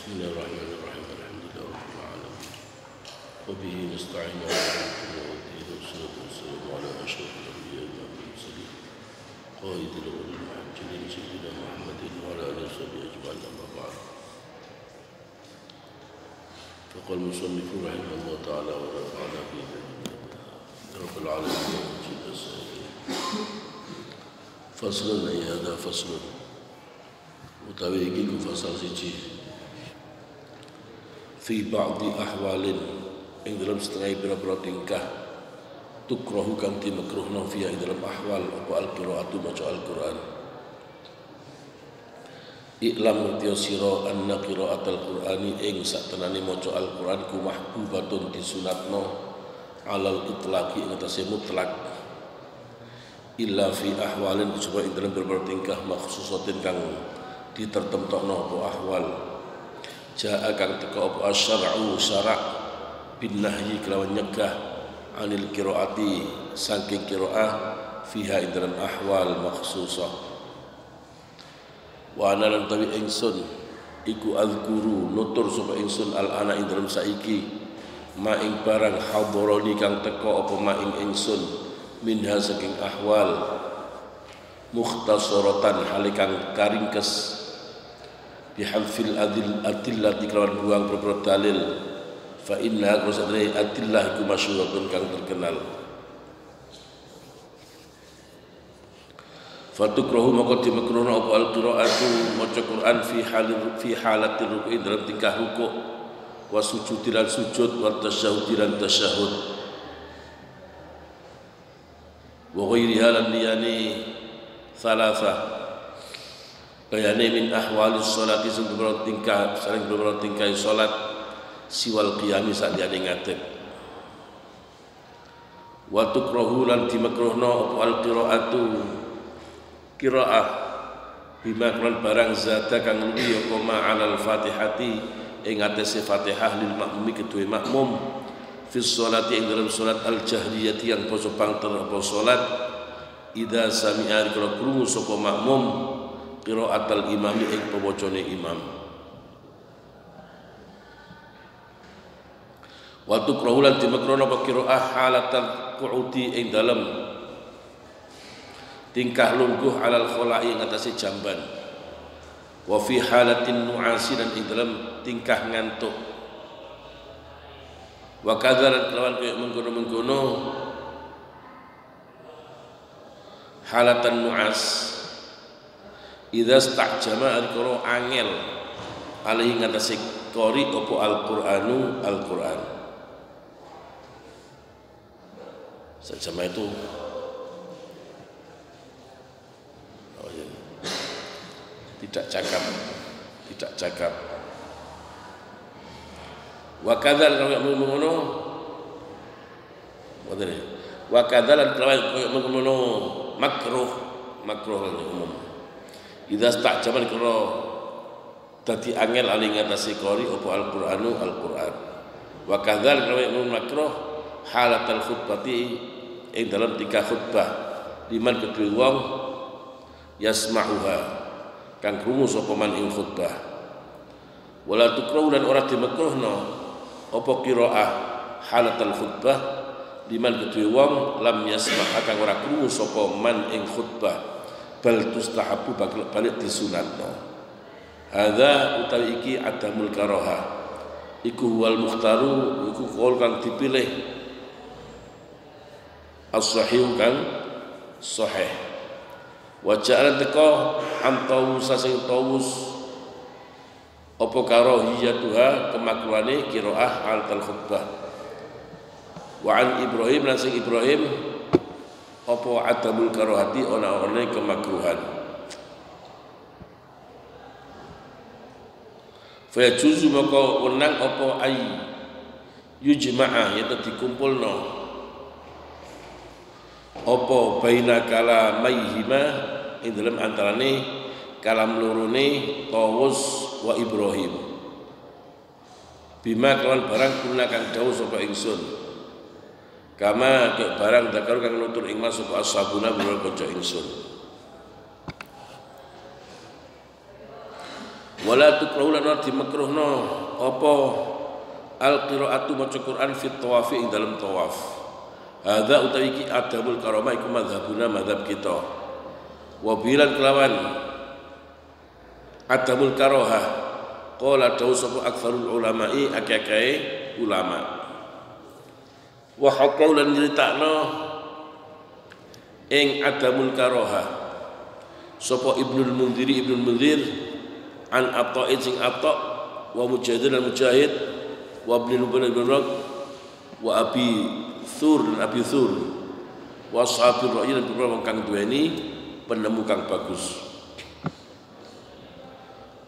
Bismillahirrahmanirrahim. Alhamdulillah rabbil alamin. Wa bihi nasta'in ala umuri din wa salatu wassalamu ala asyrafil anbiya'i wal mursalin. Qaidil ulul muhajjirin sayyidina Muhammadin wa ala alihi washabbihi ajma'in amma ba'd. Faqala al-musannif rahimahullah ta'ala wa nafa'ana bihi rabbil alamin wa jalla sa'il. Faslun ay hadha faslun. Utawi iki ku fasal siji. Fi ba'di ahwalin ing dalam setengah pira-pira tingkah tukrahu kang dimakruhna fiha ing dalam ahwal apa al-qiraatu maca al-Qur'an. Iklam ngerti sira anna qiraatal Qur'ani ing satenane maca al-Qur'an ku mahbubatun disunatno alal itlaqi ing atase mutlak illa fi ahwalin coba ing dalam pira-pira tingkah maksusatin kang ditertemtokno apa ahwal jaa kang teka apa asyara'u syara' bin nahyi kelawan nyegah anil qiraati saking qiraah fiha ing dalam ahwal makhsusah wa ana lan tawi ingsun iku azkuru nutur sapa ingsun al ana ing dalam saiki ma ing barang hadharani kang teka apa ma ing ingsun minha saking ahwal mukhtasaratan halikang karingkes bihafil adillah dikelawan buang beberapa dalil fa inna qasadri adillah iku masyhuratun kang terkenal fatukrahu maka dimakruhna apa al-qiraatu maca Quran fi halati ruku'i dalam tingkah rukuk wa sujudi lan sujud wa tasyahudi lan tasyahud wa ghairiha lan liyani thalatha bayane min ahwalis sholati sing beberapa tingkah saling beberapa tingkah salat siwal qiyami sakjane ngadeg wa tukrahu lan dimakruhna apa al-qiraatu qiraah bima kan barang zata kang luwih apa ma'al fatihati ing atase Fatihah lil makmumi kedue makmum fi sholati ing dalam salat al-jahriyati yang poso pangter apa salat idza sami'a kira krungu sapa makmum qiraatal imami ing pawacane imam wa tukrahu lan dimakruhna apa qiraah halatal qu'udi ing dalem tingkah lungguh alal khola'i ing atase jamban wa fi halatin nu'asi dan ing dalem tingkah ngantuk wa kadzaran kelawan kaya mengkono-mengkono halatan nu'as idza stajama al-qura angel alaihi ngatasi qori apa al-Qur'anu al-Qur'an sajama itu tidak cakap wa kadzal kalau mengono wa kadzal kalau mengono makruh umum idza sta'jamal kira dadi angel ali ngatasi qori apa al-Qur'anu al-Qur'an wa kadzal kalau makruh halatal khutbati ing dalam tingkah khutbah liman kedue wong yasma'uha kang krungu sapa man ing khutbah wala tukrahu lan ora dimakruhna apa qiraah halatal khutbah liman kedue wong lam yasma' kang ora krungu sapa man ing khutbah bal tustahabu balik disunatno hadza utawi iki adamul karaha iku wal mukhtaru iku kaul kang dipilih as-sahih kang sahih wa ja'ala teka antawus sing tawus apa karahiyatuha kemakruhane qiraah al khutbah wa an Ibrahim lan sing Ibrahim apa adamul karahati ana kemakruhan fa yajuzu maka wenang apa ay yujma'a yaitu dikumpulno apa baina kalamaihima ing dalam antarane kalam lorone Tawus wa Ibrahim bima kawan barang kuna kang dawuh sapa ingsun kama ke barang dakar kang nutur ing masuk ashabuna berol kanca ingsun Wala tukrahu lan dimakruhno apa al-qiraatu maca Quran fi tawaf ing dalam tawaf. Hadza utawi iki adabul karamah iku mazhabuna mazhab kita. Wa bilan kelawan adabul karahah qala dawu sapa aktsarul ulama'i akeh-akeh ulama. Wa haqau lan nyritakno ing adabul karahah sapa Ibnul Munzir an Ata'in sing Ata' wa Mujahid dan Mujahid wa Ibnu Mubarak wa Abi Thur wa Ashabir Ra'yi dan beberapa kang duweni penemu kang bagus.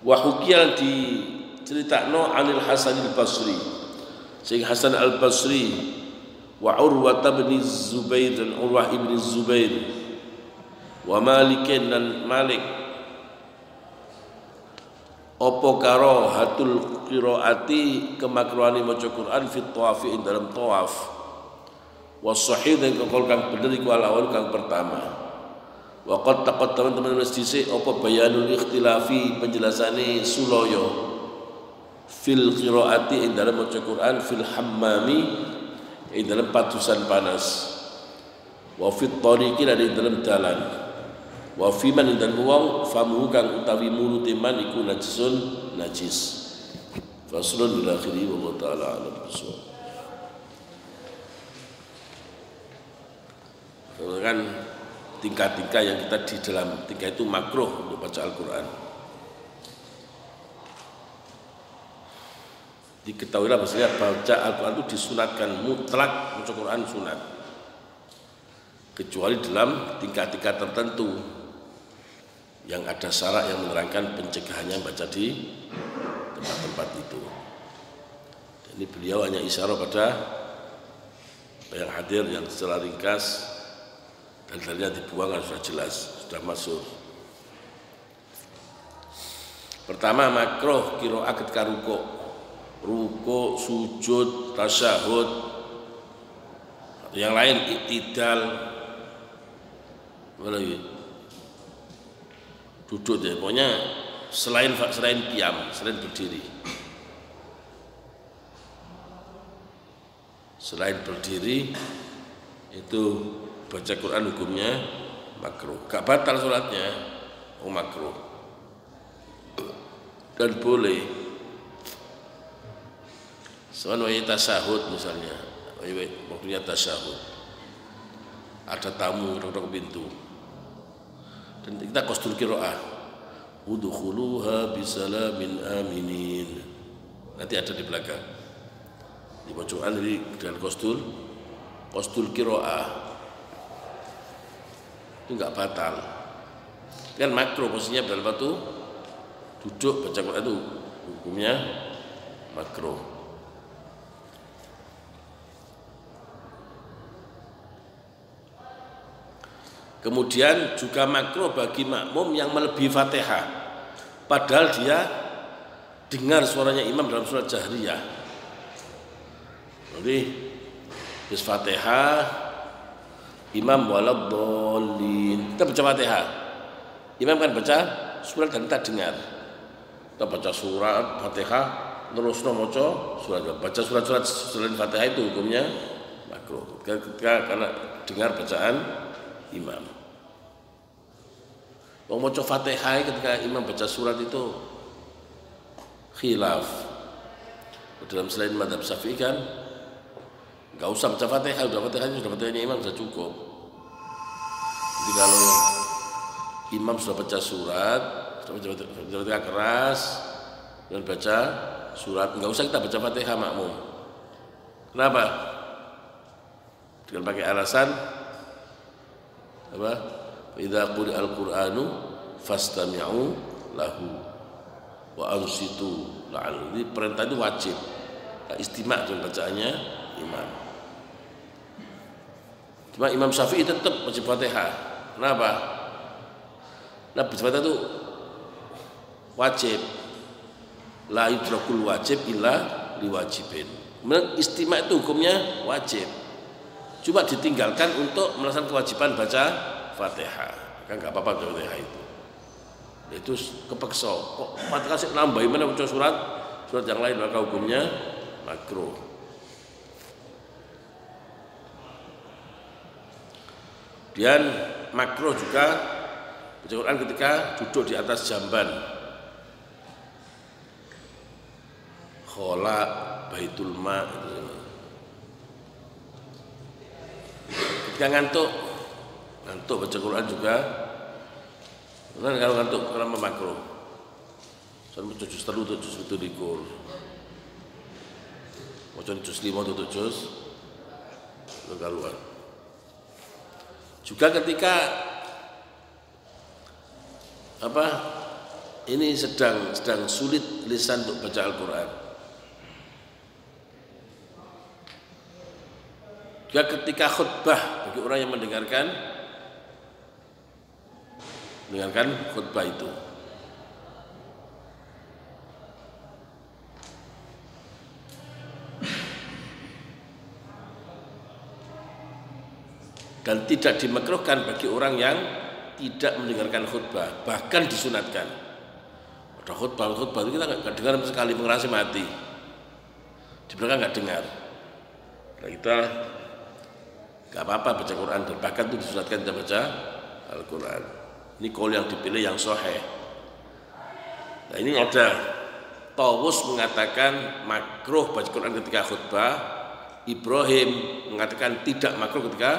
Wa hukiyan diceritakno Anil Hasan al-Basri sing Hasan al-Basri wa Urwah bin Zubair dan Urwah ibn Zubair wa Malik dan Malik apa karahatul qiraati kemakruhane maca Quran fi tawaf ing dalam tawaf was sahih dan kekol kang bener iku al-awwal kang pertama wa qad taqaddama teman-teman dhisik apa bayanul ikhtilafi penjelasane sulaya fil qiraati ing dalam maca Quran fil hammami ing dalam patusan panas wa fit tariqi lan ing dalam dalan wa fi man dan wong famu kang utawi mulute man iku najis faslun bil akhiri wallahu taala alam bisawab. Kan tingkat-tingkat yang kita di dalam tingkat itu makruh untuk baca Al-Qur'an. Diketahuilah bahwasanya baca Al-Qur'an itu disunatkan mutlak, baca Quran sunat. Kecuali dalam tingkat-tingkat tertentu yang ada syarat yang menerangkan pencegahannya baca di tempat-tempat itu. Dan ini beliau hanya isyarat pada yang hadir yang secara ringkas dan dalilnya dibuang sudah jelas, sudah masyhur. Pertama makruh qiraah ketika ruku, sujud, tasyahud, yang lain iktidal, apa lagi? Duduk deh, pokoknya selain qiyam, selain berdiri. Selain berdiri itu baca Quran hukumnya makruh. Gak batal sholatnya, makruh. Dan boleh. Soalnya tasyahud misalnya, waktunya tasyahud. Ada tamu ketok pintu. Dan kita qasdul qiraah udkhuluha bisalamin aminin, nanti ada di belakang di pojokan jadi dengan qasdul qiraah itu enggak batal kan makruh posisinya dalam waktu duduk baca Quran itu hukumnya makruh. Kemudian juga makruh bagi makmum yang melebihi Fatihah padahal dia dengar suaranya imam dalam surat jahriyah. Jadi bis Fatihah imam waladhdallin, kita baca Fatihah, imam kan baca surat dan kita dengar, kita baca surat Fatihah terus maca surat, baca surat-surat selain Fatihah itu hukumnya makruh karena dengar bacaan imam. Wong maca Fatihah ketika imam baca surat itu khilaf. Dalam selain mazhab Syafi'i kan enggak usah baca Fatihah, sudah Fatihahnya imam sudah cukup. Jadi kalau imam sudah baca surat, sudah baca Fatihah keras dan baca surat, enggak usah kita baca Fatihah makmum. Kenapa? Dengan pakai alasan apa? Idza quri'al Qur'anu fastami'u lahu wa ansitu la'al. Jadi perintah itu wajib. Istima' dengan bacaannya imam. Cuma Imam Syafi'i tetap baca Fatihah. Kenapa? Nah, baca Fatihah itu wajib. La yudrakul wajib illa liwajibin. Istima' itu hukumnya wajib. Cuma ditinggalkan untuk melaksanakan kewajiban baca Fatihah. Kan enggak apa-apa baca Fatihah itu. itu kepeksa. Kok Fatihah sih nambahi mana baca surat yang lain, maka hukumnya makruh. Dan makruh juga baca Quran ketika duduk di atas jamban, khola, baitul ma. Ketika ngantuk baca Quran juga. Nah, kalau ngantuk karena makruh. Sampai juz 3 atau juz 7 likur. Macam juz 5 atau juz karuan. Juga ketika ini sedang sulit lisan untuk baca Al-Quran. Juga ketika khutbah bagi orang yang mendengarkan khutbah itu. Dan tidak dimakruhkan bagi orang yang tidak mendengarkan khutbah, bahkan disunatkan. Ada khutbah itu kita nggak dengar sekali, mengerasi mati. Di belakang nggak dengar. Nah, kita nggak apa-apa baca Quran, dan bahkan itu disunatkan kita baca Al-Quran. Ini qaul yang dipilih yang sahih. Nah, ini ada Tawus mengatakan makruh baca Quran ketika khutbah, Ibrahim mengatakan tidak makruh ketika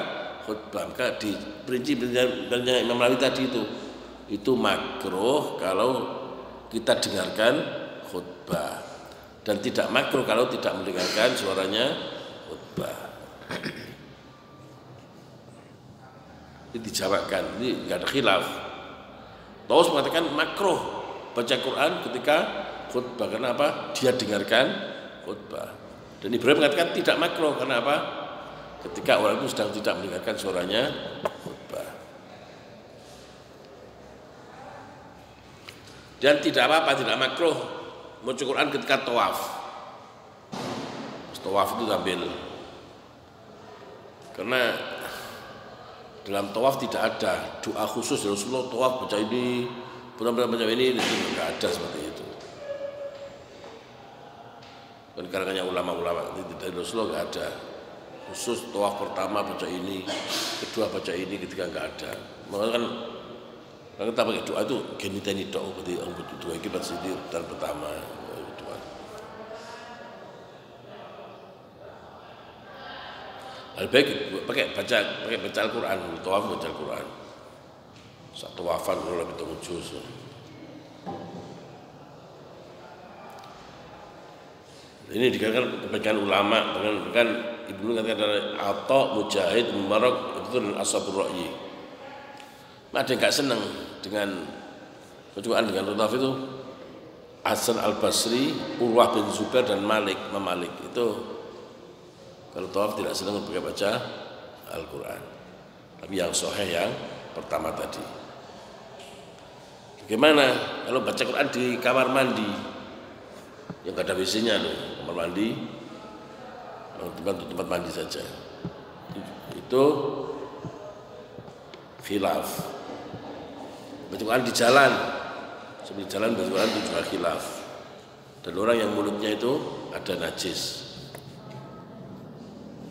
khutbah. Maka di prinsip-prinsipnya Imam Nawawi tadi itu makruh kalau kita dengarkan khutbah, dan tidak makruh kalau tidak mendengarkan suaranya khutbah. Ini dijawabkan, ini enggak ada khilaf. Tawus mengatakan makruh baca Quran ketika khutbah, karena apa? Dia dengarkan khutbah. Dan Ibrahim mengatakan tidak makruh, karena apa? Ketika orang itu sedang tidak mendengarkan suaranya khutbah. Dan tidak apa-apa, tidak makruh baca Quran ketika tawaf. Tawaf itu sambil, karena dalam tawaf tidak ada doa khusus Rasulullah tawaf baca ini, benar-benar baca ini, itu enggak ada seperti itu. Dan karangannya ulama-ulama dari Rasulullah enggak ada khusus tawaf pertama baca ini, kedua baca ini, ketika enggak ada. Maka kan kita pakai doa itu geniteni doa, berarti doa ini masih dan pertama doa. Lebih baik pakai baca Al-Quran, tawaf baca Al-Quran. Satu wafan kalau lebih tunggu juz. Ini dikatakan kebanyakan ulama, bahkan Ibnu katakan dari Atha, Mujahid, Mubarak itu dan Ashabur Ra'yi. Ada yang enggak senang dengan bacaan dengan tawaf itu. Hasan Al-Basri, Urwah bin Zubair dan Malik itu kalau tawaf tidak senang pakai baca Al-Quran. Tapi yang sahih yang pertama tadi. Bagaimana kalau baca Quran di kamar mandi yang enggak ada WC-nya loh, kamar mandi, tempat mandi saja. Itu khilaf. Baca Quran di jalan, sambil jalan baca Quran itu juga khilaf. Dan orang yang mulutnya itu ada najis,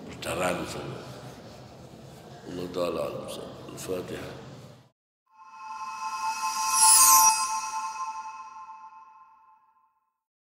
berdarah, Allah Ta'ala, Al-Fatihah.